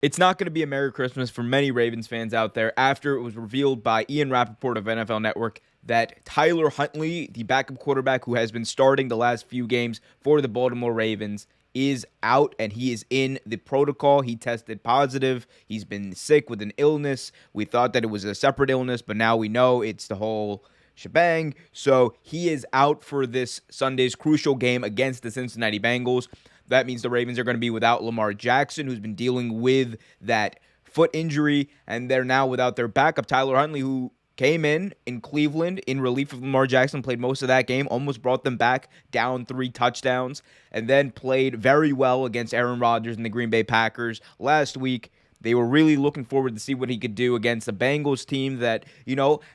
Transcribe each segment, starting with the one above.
It's not going to be a Merry Christmas for many Ravens fans out there after it was revealed by Ian Rappaport of NFL Network that Tyler Huntley, the backup quarterback who has been starting the last few games for the Baltimore Ravens, is out and he is in the protocol. He tested positive. He's been sick with an illness. We thought that it was a separate illness, but now we know it's the whole shebang. So he is out for this Sunday's crucial game against the Cincinnati Bengals. That means the Ravens are going to be without Lamar Jackson, who's been dealing with that foot injury, and they're now without their backup, Tyler Huntley, who came in Cleveland in relief of Lamar Jackson, played most of that game, almost brought them back down 3 touchdowns, and then played very well against Aaron Rodgers and the Green Bay Packers last week. They were really looking forward to see what he could do against the Bengals team that,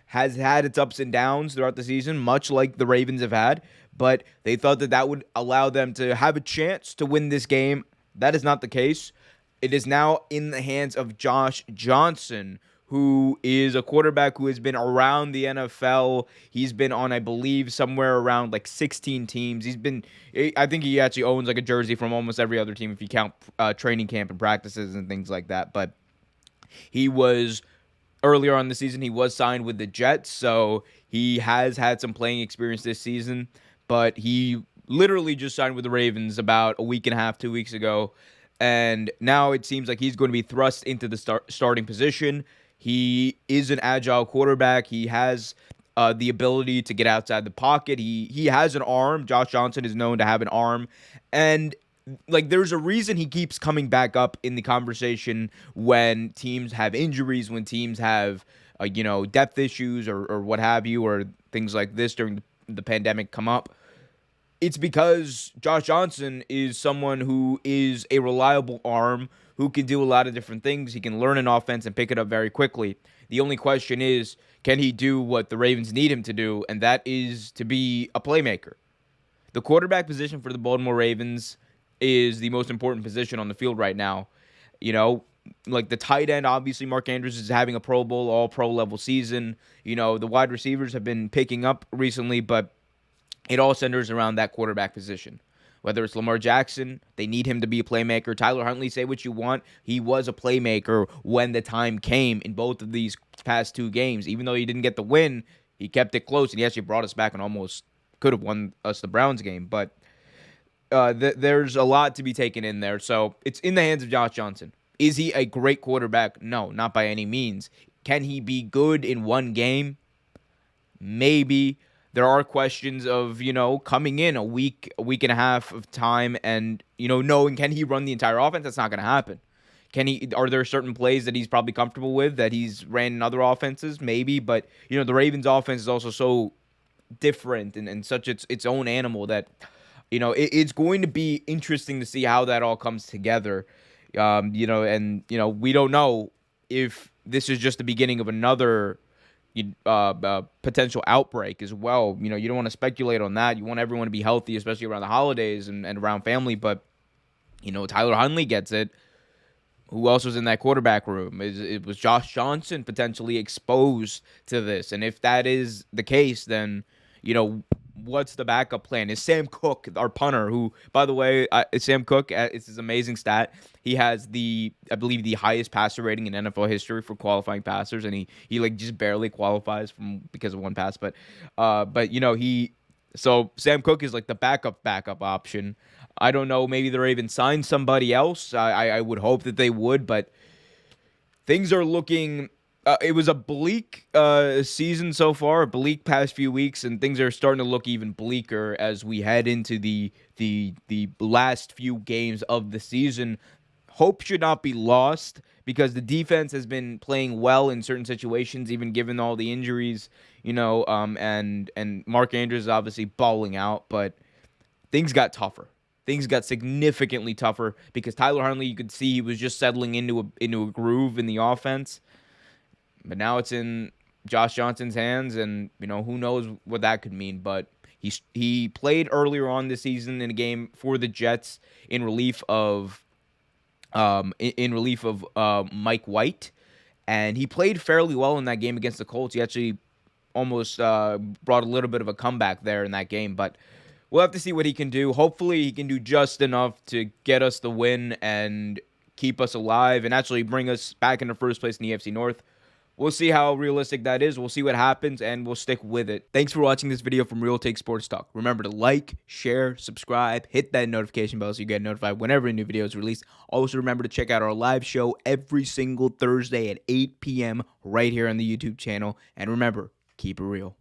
has had its ups and downs throughout the season, much like the Ravens have had. But they thought that that would allow them to have a chance to win this game. That is not the case. It is now in the hands of Josh Johnson, who is a quarterback who has been around the NFL. He's been on, I believe, somewhere around like 16 teams. I think he actually owns like a jersey from almost every other team if you count training camp and practices and things like that. But he was, earlier on the season, he was signed with the Jets, so he has had some playing experience this season. But he literally just signed with the Ravens about a week and a half, 2 weeks ago. And now it seems like he's going to be thrust into the starting position. He is an agile quarterback. He has the ability to get outside the pocket. He has an arm. Josh Johnson is known to have an arm. And like there's a reason he keeps coming back up in the conversation when teams have injuries, when teams have depth issues or what have you, or things like this during the pandemic come up. It's because Josh Johnson is someone who is a reliable arm who can do a lot of different things. He can learn an offense and pick it up very quickly. The only question is, can he do what the Ravens need him to do, and that is to be a playmaker. The quarterback position for the Baltimore Ravens is the most important position on the field right now. Like the tight end, obviously Mark Andrews is having a Pro Bowl, all pro level season. The wide receivers have been picking up recently, but it all centers around that quarterback position. Whether it's Lamar Jackson, they need him to be a playmaker. Tyler Huntley, say what you want. He was a playmaker when the time came in both of these past 2 games. Even though he didn't get the win, he kept it close, and he actually brought us back and almost could have won us the Browns game. But there's a lot to be taken in there. So it's in the hands of Josh Johnson. Is he a great quarterback? No, not by any means. Can he be good in one game? Maybe. There are questions of, coming in a week and a half of time and, knowing can he run the entire offense? That's not going to happen. Are there certain plays that he's probably comfortable with that he's ran in other offenses? Maybe, but, the Ravens offense is also so different and such its own animal that, it's going to be interesting to see how that all comes together. We don't know if this is just the beginning of another potential outbreak as well. You don't want to speculate on that. You want everyone to be healthy, especially around the holidays and around family. But, Tyler Huntley gets it. Who else was in that quarterback room? It was Josh Johnson potentially exposed to this. And if that is the case, then, what's the backup plan? Is Sam Cook, our punter, who, by the way, Sam Cook, it's his amazing stat. He has I believe, the highest passer rating in NFL history for qualifying passers, and he like just barely qualifies because of one pass. But so Sam Cook is like the backup option. I don't know. Maybe the Ravens sign somebody else. I would hope that they would, but things are looking. It was a bleak season so far, a bleak past few weeks, and things are starting to look even bleaker as we head into the last few games of the season. Hope should not be lost because the defense has been playing well in certain situations, even given all the injuries, and Mark Andrews is obviously balling out, but things got tougher. Things got significantly tougher because Tyler Huntley, you could see he was just settling into a groove in the offense. But now it's in Josh Johnson's hands, and who knows what that could mean. But he played earlier on this season in a game for the Jets in relief of Mike White, and he played fairly well in that game against the Colts. He actually almost brought a little bit of a comeback there in that game, but we'll have to see what he can do. Hopefully, he can do just enough to get us the win and keep us alive and actually bring us back into first place in the AFC North. We'll see how realistic that is. We'll see what happens, and we'll stick with it. Thanks for watching this video from Real Take Sports Talk. Remember to like, share, subscribe, hit that notification bell so you get notified whenever a new video is released. Also, remember to check out our live show every single Thursday at 8 p.m. right here on the YouTube channel. And remember, keep it real.